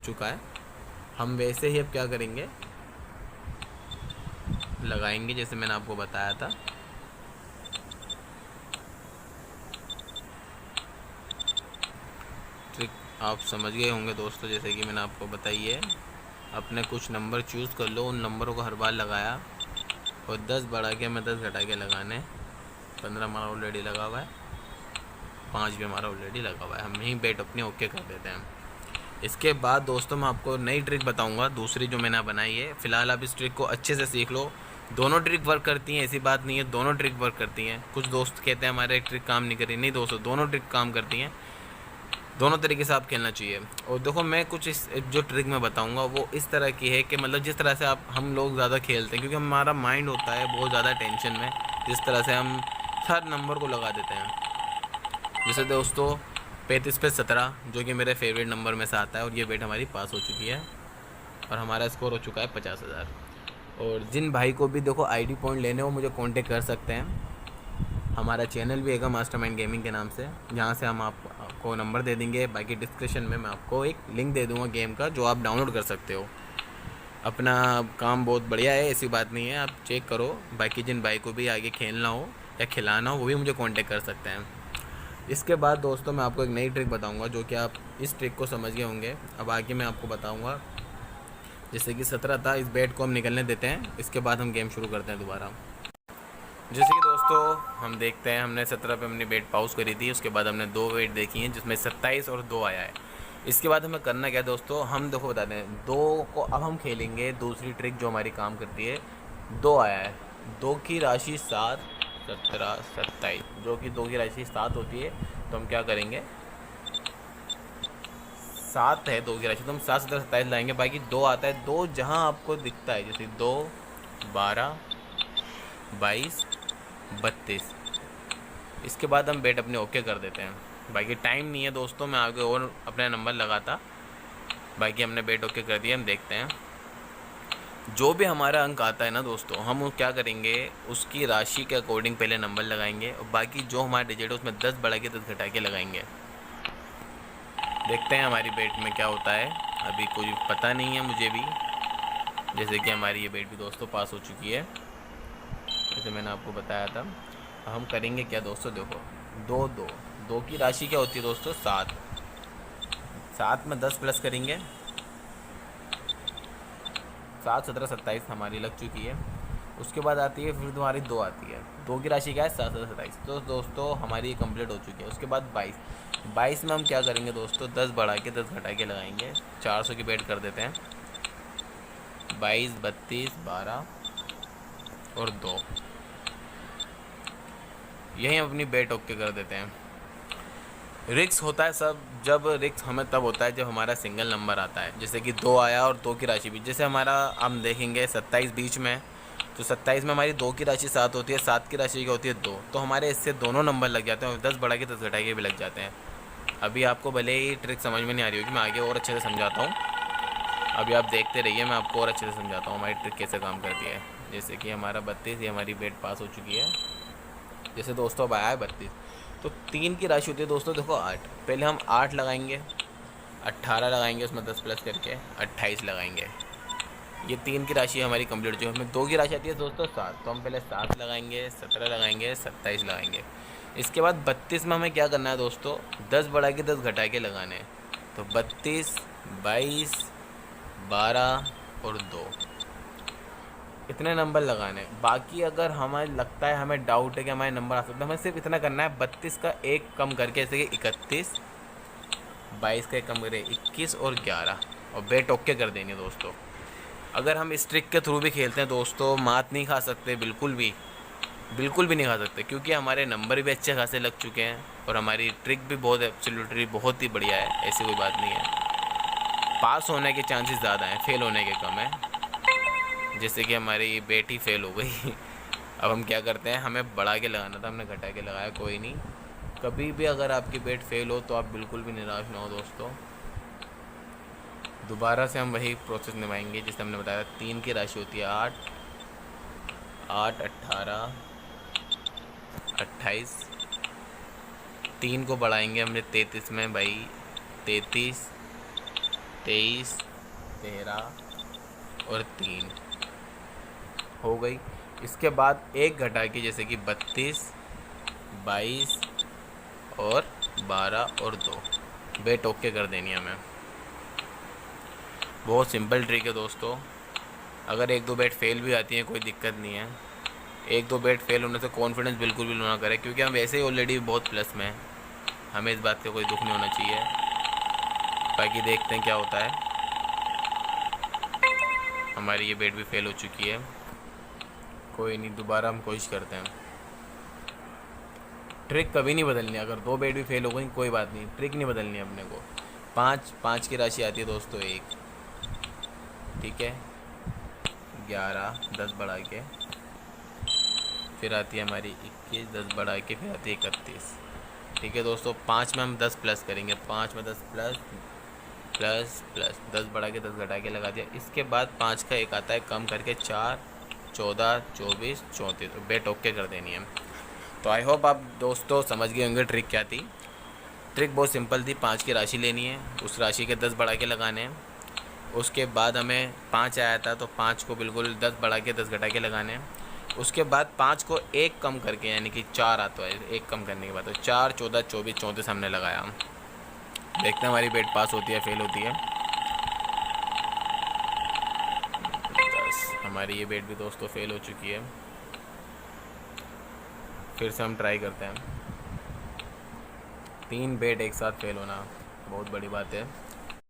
चुका है। हम वैसे ही अब क्या करेंगे, लगाएंगे जैसे मैंने आपको बताया था। ट्रिक आप समझ गए होंगे दोस्तों, जैसे कि मैंने आपको बताई है। अपने कुछ नंबर चूज़ कर लो, उन नंबरों को हर बार लगाया और 10 बढ़ा के हमें 10 घटा के लगाने। 15 हमारा ऑलरेडी लगा हुआ है, 5 भी हमारा ऑलरेडी लगा हुआ है। हम यहीं बेट अपनी ओके कर देते हैं। इसके बाद दोस्तों मैं आपको नई ट्रिक बताऊंगा, दूसरी जो मैंने बनाई है। फ़िलहाल आप इस ट्रिक को अच्छे से सीख लो। दोनों ट्रिक वर्क करती हैं, ऐसी बात नहीं है, दोनों ट्रिक वर्क करती हैं। कुछ दोस्त कहते हैं हमारे ट्रिक काम नहीं करी, नहीं दोस्तों, दोनों ट्रिक काम करती हैं। दोनों तरीके से आप खेलना चाहिए। और देखो मैं कुछ इस जो ट्रिक मैं बताऊंगा वो इस तरह की है कि मतलब जिस तरह से आप हम लोग ज़्यादा खेलते हैं, क्योंकि हमारा माइंड होता है बहुत ज़्यादा टेंशन में, जिस तरह से हम हर नंबर को लगा देते हैं। जैसे दोस्तों 35 पे 17 जो कि मेरे फेवरेट नंबर में से आता है, और ये बेट हमारी पास हो चुकी है और हमारा स्कोर हो चुका है 50,000। और जिन भाई को भी देखो आईडी पॉइंट लेने हो मुझे कांटेक्ट कर सकते हैं। हमारा चैनल भी है मास्टरमाइंड गेमिंग के नाम से, जहाँ से हम आपको नंबर दे देंगे। बाकी डिस्क्रिप्शन में मैं आपको एक लिंक दे दूँगा गेम का, जो आप डाउनलोड कर सकते हो। अपना काम बहुत बढ़िया है, ऐसी बात नहीं है, आप चेक करो। बाकी जिन भाई को भी आगे खेलना हो या खिलाना हो वो भी मुझे कांटेक्ट कर सकते हैं। इसके बाद दोस्तों मैं आपको एक नई ट्रिक बताऊंगा, जो कि आप इस ट्रिक को समझ गए होंगे। अब आगे मैं आपको बताऊंगा। जैसे कि 17 था, इस बेट को हम निकलने देते हैं, इसके बाद हम गेम शुरू करते हैं दोबारा। जैसे कि दोस्तों हम देखते हैं, हमने 17 पे अपनी बेट पॉज करी थी, उसके बाद हमने 2 बेट देखी हैं जिसमें 27 और 2 आया है। इसके बाद हमें करना क्या है दोस्तों, हम देखो बता दें, 2 को अब हम खेलेंगे दूसरी ट्रिक जो हमारी काम करती है। 2 आया है, 2 की राशि 7, 17, 27, जो कि 2 की राशि 7 होती है। तो हम क्या करेंगे, 7 है 2 की राशि, तो हम 7, 17, 27 लाएंगे। बाकी 2 आता है, 2 जहाँ आपको दिखता है, जैसे 2, 12, 22, 32। इसके बाद हम बेट अपने ओके कर देते हैं। बाकी टाइम नहीं है दोस्तों, मैं आगे और अपना नंबर लगाता। बाकी हमने बेट ओके कर दिया। हम देखते हैं जो भी हमारा अंक आता है ना दोस्तों, हम वो क्या करेंगे, उसकी राशि के अकॉर्डिंग पहले नंबर लगाएंगे, और बाकी जो हमारा डिजिट है उसमें 10 बढ़ा के 10 घटा के लगाएंगे। देखते हैं हमारी बेट में क्या होता है, अभी कोई पता नहीं है मुझे भी। जैसे कि हमारी ये बेट भी दोस्तों पास हो चुकी है, जैसे मैंने आपको बताया था। हम करेंगे क्या दोस्तों, देखो 2, 2, 2 की राशि क्या होती है दोस्तों, 7। 7 में 10 प्लस करेंगे, 7, 17, 27 हमारी लग चुकी है। उसके बाद आती है फिर तुम्हारी 2 आती है, 2 की राशि क्या है, 7, 17, 27। तो दोस्तों हमारी ये कंप्लीट हो चुकी है। उसके बाद 22, 22 में हम क्या करेंगे दोस्तों, 10 बढ़ा के 10 घटा के लगाएंगे। 400 की बेट कर देते हैं, 22, 32, 12 और 2। यही हम अपनी बेट ओके कर देते हैं। रिक्स होता है सब, जब रिक्स हमें तब होता है जब हमारा सिंगल नंबर आता है। जैसे कि 2 आया और 2 की राशि भी, जैसे हमारा हम देखेंगे 27 बीच में, तो 27 में हमारी 2 की राशि 7 होती है, 7 की राशि क्या होती है 2। तो हमारे इससे दोनों नंबर लग जाते हैं, और 10 बढ़ा के 10 घटा के भी लग जाते हैं। अभी आपको भले ही ट्रिक समझ में नहीं आ रही होगी, मैं आगे और अच्छे से समझाता हूँ। अभी आप देखते रहिए, मैं आपको और अच्छे से समझाता हूँ हमारी ट्रिक कैसे काम करती है। जैसे कि हमारा 32, ये हमारी बेट पास हो चुकी है। जैसे दोस्तों अब आया है 32, तो 3 की राशि होती है दोस्तों, देखो 8। पहले हम 8 लगाएंगे, 18 लगाएंगे, उसमें 10 प्लस करके 28 लगाएंगे। ये 3 की राशि हमारी कंप्लीट हो चुकी है। हमें 2 की राशि आती है दोस्तों 7, तो हम पहले 7 लगाएंगे, 17 लगाएंगे, 27 लगाएंगे। इसके बाद 32 में हमें क्या करना है दोस्तों, 10 बढ़ा के 10 घटा के लगाने हैं। तो 32, 22, 12 और 2, इतने नंबर लगाने। बाकी अगर हमें लगता है, हमें डाउट है कि हमारे नंबर आ सकते हैं, हमें सिर्फ इतना करना है, 32 का 1 कम करके, जैसे कि 31, 22 का 1 कम करके 21 और 11, और बेट ओके कर देंगे दोस्तों। अगर हम इस ट्रिक के थ्रू भी खेलते हैं दोस्तों, मात नहीं खा सकते, बिल्कुल भी, बिल्कुल भी नहीं खा सकते, क्योंकि हमारे नंबर भी अच्छे खासे लग चुके हैं, और हमारी ट्रिक भी बहुत एब्सोल्युटली बहुत ही बढ़िया है, ऐसी कोई बात नहीं है। पास होने के चांसेस ज़्यादा हैं, फेल होने के कम है। जैसे कि हमारी बेटी फेल हो गई। अब हम क्या करते हैं, हमें बढ़ा के लगाना था, हमने घटा के लगाया, कोई नहीं। कभी भी अगर आपकी बेट फेल हो तो आप बिल्कुल भी निराश ना हो दोस्तों, दोबारा से हम वही प्रोसेस निभाएंगे जिसे हमने बताया। 3 की राशि होती है 8, 8, 18, 28, 3 को बढ़ाएंगे हमने 33 में भाई, 33, 23, 13 और 3 हो गई। इसके बाद एक घटा के जैसे कि 32, 22 और 12 और 2 बेट ओके कर देनी है हमें। बहुत सिंपल ट्रिक है दोस्तों। अगर एक दो बेट फेल भी आती है कोई दिक्कत नहीं है। एक दो बेट फेल होने से कॉन्फिडेंस बिल्कुल भी ना करें, क्योंकि हम वैसे ही ऑलरेडी बहुत प्लस में हैं। हमें इस बात का कोई दुख नहीं होना चाहिए। बाकी देखते हैं क्या होता है। हमारी ये बेट भी फेल हो चुकी है, कोई नहीं, दोबारा हम कोशिश करते हैं। ट्रिक कभी नहीं बदलनी। अगर दो बेट भी फेल हो गई कोई बात नहीं, ट्रिक नहीं बदलनी है अपने को। पाँच की राशि आती है दोस्तों 1, ठीक है, 11, 10 बढ़ा के, फिर आती है हमारी 21, 10 बढ़ा के, फिर आती है 31, ठीक है दोस्तों। 5 में हम 10 प्लस करेंगे, 5 में 10 प्लस प्लस प्लस, 10 बढ़ा के 10 घटा के लगा दिया। इसके बाद 5 का एक आता है कम करके, 4, 14, 24, 34, बेट ओके कर देनी है। तो आई होप आप दोस्तों समझ गए होंगे ट्रिक क्या थी। ट्रिक बहुत सिंपल थी। 5 की राशि लेनी है, उस राशि के 10 बढ़ा के लगाने हैं। उसके बाद हमें 5 आया था तो 5 को बिल्कुल 10 बढ़ा के 10 घटा के लगाने हैं। उसके बाद 5 को 1 कम करके, यानी कि 4 आता है, 1 कम करने के बाद तो 4, 14, 24, 34 हमने लगाया। देखते हैं हमारी बेट पास होती है फेल होती है। 10, हमारी ये बेट भी दोस्तों फेल हो चुकी है। फिर से हम ट्राई करते हैं। 3 बेट एक साथ फेल होना बहुत बड़ी बात है।